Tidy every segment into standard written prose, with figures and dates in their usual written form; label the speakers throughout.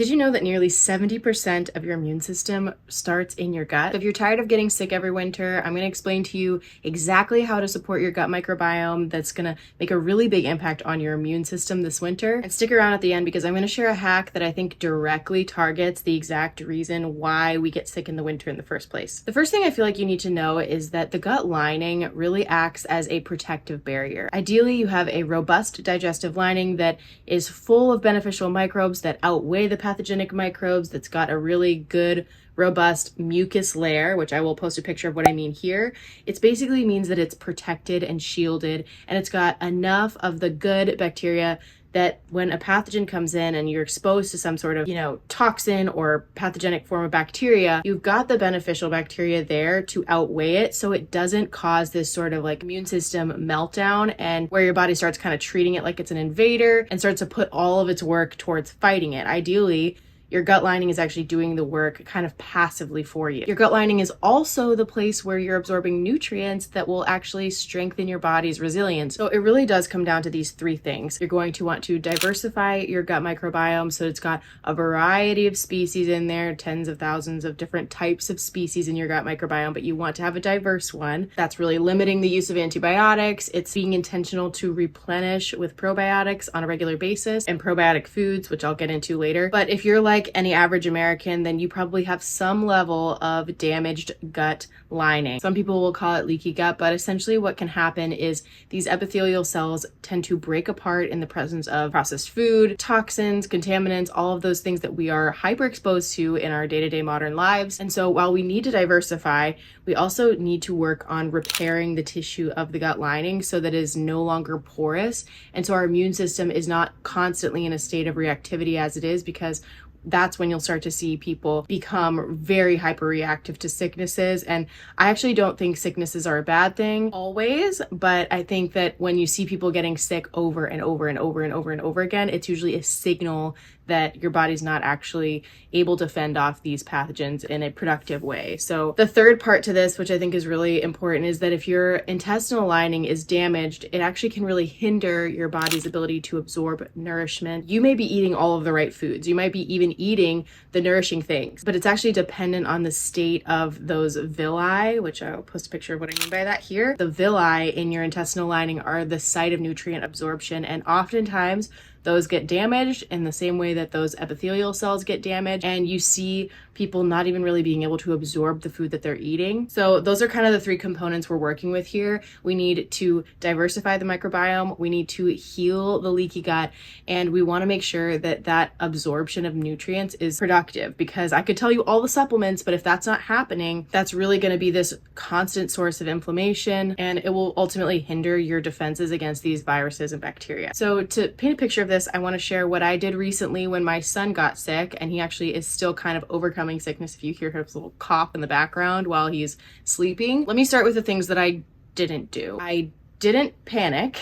Speaker 1: Did you know that nearly 70% of your immune system starts in your gut? If you're tired of getting sick every winter, I'm going to explain to you exactly how to support your gut microbiome that's going to make a really big impact on your immune system this winter. And stick around at the end because I'm going to share a hack that I think directly targets the exact reason why we get sick in the winter in the first place. The first thing I feel like you need to know is that the gut lining really acts as a protective barrier. Ideally, you have a robust digestive lining that is full of beneficial microbes that outweigh the pathogenic microbes, that's got a really good robust mucus layer, which I will post a picture of what I mean here. It basically means that it's protected and shielded, and it's got enough of the good bacteria that when a pathogen comes in and you're exposed to some sort of, toxin or pathogenic form of bacteria, you've got the beneficial bacteria there to outweigh it, so it doesn't cause this sort of like immune system meltdown and where your body starts kind of treating it like it's an invader and starts to put all of its work towards fighting it. Ideally, your gut lining is actually doing the work kind of passively for you. Your gut lining is also the place where you're absorbing nutrients that will actually strengthen your body's resilience. So it really does come down to these three things. You're going to want to diversify your gut microbiome so it's got a variety of species in there, tens of thousands of different types of species in your gut microbiome, but you want to have a diverse one. That's really limiting the use of antibiotics. It's being intentional to replenish with probiotics on a regular basis and probiotic foods, which I'll get into later. But if you're like any average American, then you probably have some level of damaged gut lining. Some people will call it leaky gut, but essentially what can happen is these epithelial cells tend to break apart in the presence of processed food, toxins, contaminants, all of those things that we are hyper exposed to in our day-to-day modern lives. And so while we need to diversify, we also need to work on repairing the tissue of the gut lining so that it is no longer porous. And so our immune system is not constantly in a state of reactivity as it is, because that's when you'll start to see people become very hyperreactive to sicknesses. And I actually don't think sicknesses are a bad thing always, but I think that when you see people getting sick over and over and over and over and over again, it's usually a signal that your body's not actually able to fend off these pathogens in a productive way. So the third part to this, which I think is really important, is that if your intestinal lining is damaged, it actually can really hinder your body's ability to absorb nourishment. You may be eating all of the right foods. You might be even eating the nourishing things, but it's actually dependent on the state of those villi, which I'll post a picture of what I mean by that here. The villi in your intestinal lining are the site of nutrient absorption, and oftentimes those get damaged in the same way that those epithelial cells get damaged, and you see people not even really being able to absorb the food that they're eating. So those are kind of the three components we're working with here. We need to diversify the microbiome, we need to heal the leaky gut, and we want to make sure that that absorption of nutrients is productive, because I could tell you all the supplements, but if that's not happening, that's really going to be this constant source of inflammation, and it will ultimately hinder your defenses against these viruses and bacteria. So to paint a picture of this, I want to share what I did recently when my son got sick, and he actually is still kind of overcoming sickness. If you hear his little cough in the background while he's sleeping. Let me start with the things that I didn't do. I didn't panic.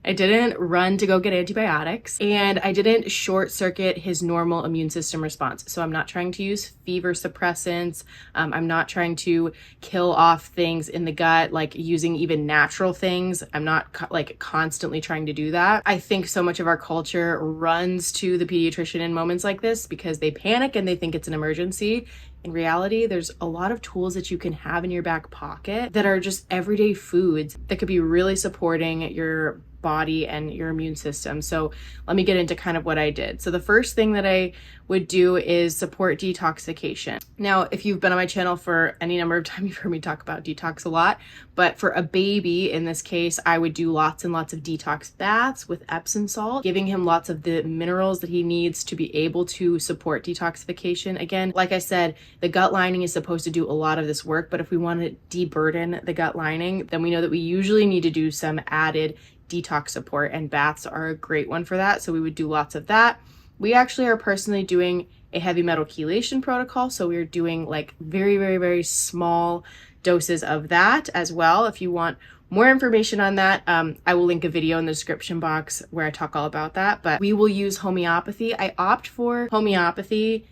Speaker 1: I didn't run to go get antibiotics, and I didn't short circuit his normal immune system response. So I'm not trying to use fever suppressants. I'm not trying to kill off things in the gut, like using even natural things. I'm not constantly trying to do that. I think so much of our culture runs to the pediatrician in moments like this because they panic and they think it's an emergency. In reality, there's a lot of tools that you can have in your back pocket that are just everyday foods that could be really supporting your body and your immune system. So let me get into kind of what I did. So the first thing that I would do is support detoxification. Now, if you've been on my channel for any number of times, you've heard me talk about detox a lot, but for a baby, in this case, I would do lots and lots of detox baths with Epsom salt, giving him lots of the minerals that he needs to be able to support detoxification. Again, like I said, the gut lining is supposed to do a lot of this work, but if we want to deburden the gut lining, then we know that we usually need to do some added detox support, and baths are a great one for that. So we would do lots of that. We actually are personally doing a heavy metal chelation protocol. So we're doing like very, very, very small doses of that as well. If you want more information on that, I will link a video in the description box where I talk all about that, but we will use homeopathy. I opt for homeopathy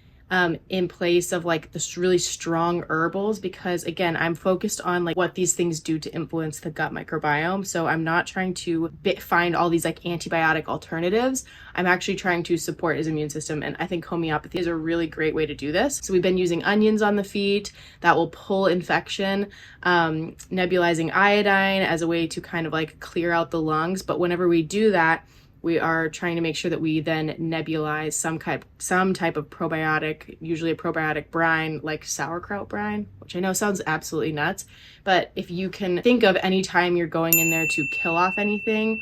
Speaker 1: in place of like this really strong herbals, because again, I'm focused on like what these things do to influence the gut microbiome. So I'm not trying to find all these like antibiotic alternatives. I'm actually trying to support his immune system. And I think homeopathy is a really great way to do this. So we've been using onions on the feet that will pull infection, nebulizing iodine as a way to kind of like clear out the lungs. But whenever we do that, we are trying to make sure that we then nebulize some type of probiotic, usually a probiotic brine like sauerkraut brine, which I know sounds absolutely nuts. But if you can think of any time you're going in there to kill off anything,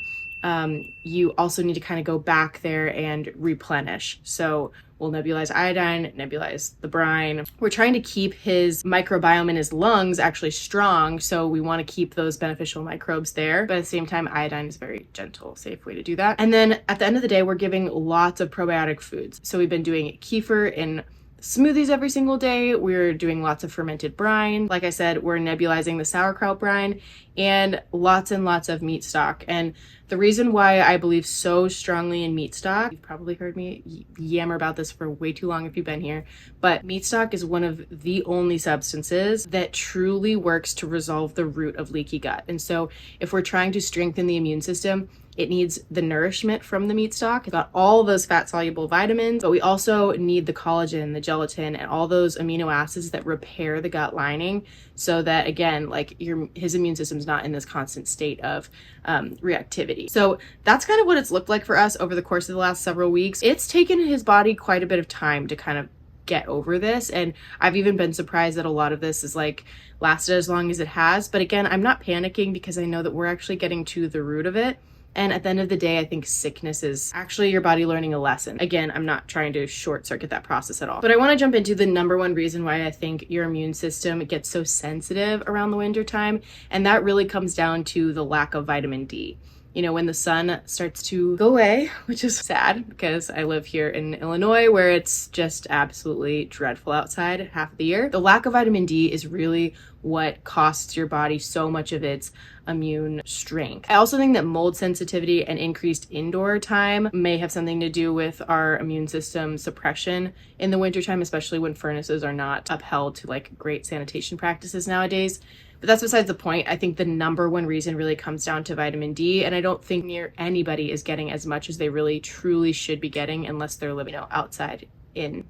Speaker 1: you also need to kind of go back there and replenish. So we'll nebulize iodine, nebulize the brine. We're trying to keep his microbiome in his lungs actually strong. So we want to keep those beneficial microbes there. But at the same time, iodine is a very gentle, safe way to do that. And then at the end of the day, we're giving lots of probiotic foods. So we've been doing kefir in smoothies every single day. We're doing lots of fermented brine. Like I said, we're nebulizing the sauerkraut brine and lots of meat stock. And the reason why I believe so strongly in meat stock, you've probably heard me yammer about this for way too long if you've been here, but meat stock is one of the only substances that truly works to resolve the root of leaky gut. And so if we're trying to strengthen the immune system, it needs the nourishment from the meat stock. It's got all those fat-soluble vitamins, but we also need the collagen, the gelatin, and all those amino acids that repair the gut lining so that, again, like his immune system's not in this constant state of reactivity. So that's kind of what it's looked like for us over the course of the last several weeks. It's taken his body quite a bit of time to kind of get over this, and I've even been surprised that a lot of this is like lasted as long as it has. But again, I'm not panicking because I know that we're actually getting to the root of it. And at the end of the day, I think sickness is actually your body learning a lesson. Again, I'm not trying to short circuit that process at all. But I want to jump into the number one reason why I think your immune system gets so sensitive around the winter time. And that really comes down to the lack of vitamin D. You know, when the sun starts to go away, which is sad because I live here in Illinois where it's just absolutely dreadful outside half of the year. The lack of vitamin D is really what costs your body so much of its immune strength. I also think that mold sensitivity and increased indoor time may have something to do with our immune system suppression in the wintertime, especially when furnaces are not upheld to like great sanitation practices nowadays. But that's besides the point. I think the number one reason really comes down to vitamin D, and I don't think near anybody is getting as much as they really truly should be getting unless they're living outside in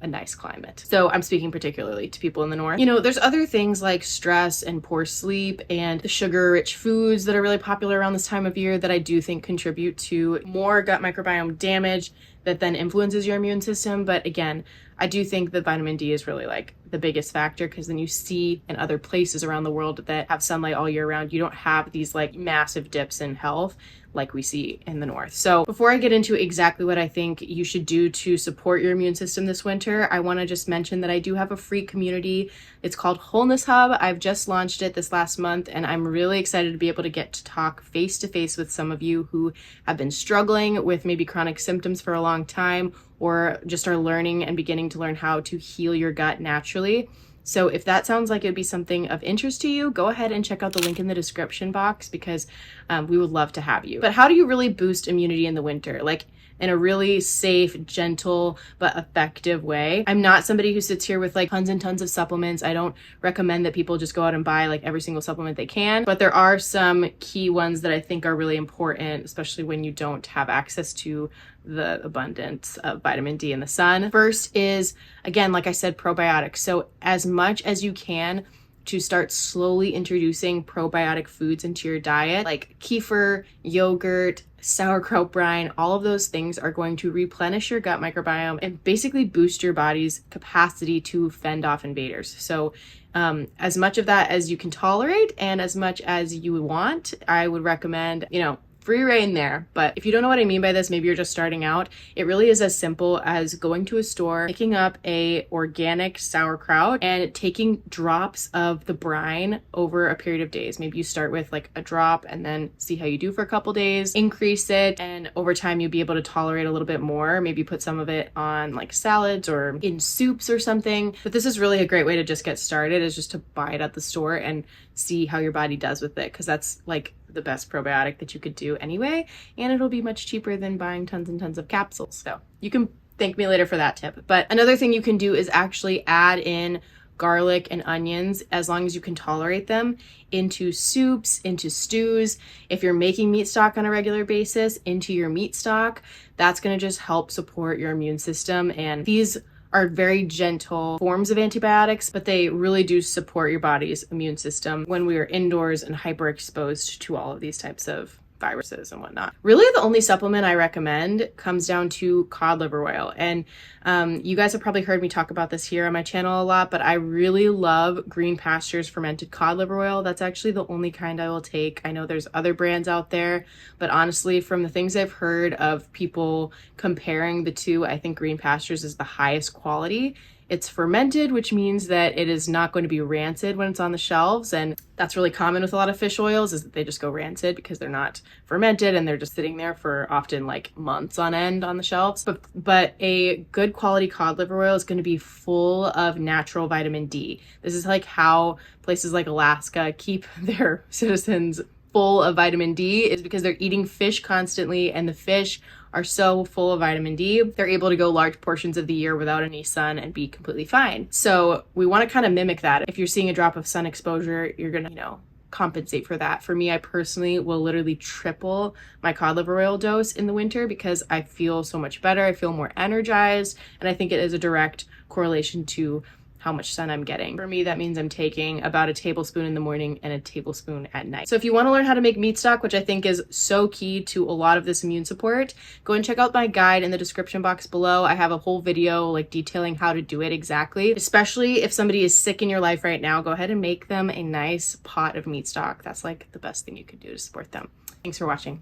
Speaker 1: a nice climate. So I'm speaking particularly to people in the north. There's other things like stress and poor sleep and the sugar-rich foods that are really popular around this time of year that I do think contribute to more gut microbiome damage that then influences your immune system. But again, I do think that vitamin D is really like the biggest factor, because then you see in other places around the world that have sunlight all year round, you don't have these like massive dips in health like we see in the north. So before I get into exactly what I think you should do to support your immune system this winter, I want to just mention that I do have a free community. It's called Wholeness Hub. I've just launched it this last month, and I'm really excited to be able to get to talk face to face with some of you who have been struggling with maybe chronic symptoms for a long time, or just are learning and beginning to learn how to heal your gut naturally. So if that sounds like it would be something of interest to you, go ahead and check out the link in the description box, because we would love to have you. But how do you really boost immunity in the winter? Like in a really safe, gentle, but effective way. I'm not somebody who sits here with like tons and tons of supplements. I don't recommend that people just go out and buy like every single supplement they can, but there are some key ones that I think are really important, especially when you don't have access to the abundance of vitamin D in the sun. First is, again, like I said, probiotics. So as much as you can to start slowly introducing probiotic foods into your diet, like kefir, yogurt, sauerkraut brine, all of those things are going to replenish your gut microbiome and basically boost your body's capacity to fend off invaders. So as much of that as you can tolerate and as much as you want, I would recommend, free reign there. But if you don't know what I mean by this, maybe you're just starting out, it really is as simple as going to a store, picking up a organic sauerkraut and taking drops of the brine over a period of days. Maybe you start with like a drop and then see how you do for a couple days, increase it, and over time you'll be able to tolerate a little bit more. Maybe put some of it on like salads or in soups or something. But this is really a great way to just get started, is just to buy it at the store and see how your body does with it, because that's like the best probiotic that you could do anyway, and it'll be much cheaper than buying tons and tons of capsules. So you can Thank me later for that tip. But another thing you can do is actually add in garlic and onions, as long as you can tolerate them, into soups, into stews. If you're making meat stock on a regular basis, into your meat stock. That's going to just help support your immune system. And these are very gentle forms of antibiotics, but they really do support your body's immune system when we are indoors and hyperexposed to all of these types of viruses and whatnot. Really, the only supplement I recommend comes down to cod liver oil. And you guys have probably heard me talk about this here on my channel a lot, but I really love Green Pasture's fermented cod liver oil. That's actually the only kind I will take. I know there's other brands out there, but honestly, from the things I've heard of people comparing the two, I think Green Pasture's is the highest quality. It's fermented, which means that it is not going to be rancid when it's on the shelves. And that's really common with a lot of fish oils, is that they just go rancid because they're not fermented and they're just sitting there for often like months on end on the shelves. But a good quality cod liver oil is going to be full of natural vitamin D. This is like how places like Alaska keep their citizens full of vitamin D, is because they're eating fish constantly, and the fish are so full of vitamin D, they're able to go large portions of the year without any sun and be completely fine. So we want to kind of mimic that. If you're seeing a drop of sun exposure, you're going to, compensate for that. For me, I personally will literally triple my cod liver oil dose in the winter because I feel so much better. I feel more energized, and I think it is a direct correlation to how much sun I'm getting. For me, that means I'm taking about a tablespoon in the morning and a tablespoon at night. So if you want to learn how to make meat stock, which I think is so key to a lot of this immune support, go and check out my guide in the description box below. I have a whole video like detailing how to do it exactly. Especially if somebody is sick in your life right now, go ahead and make them a nice pot of meat stock. That's like the best thing you could do to support them. Thanks for watching.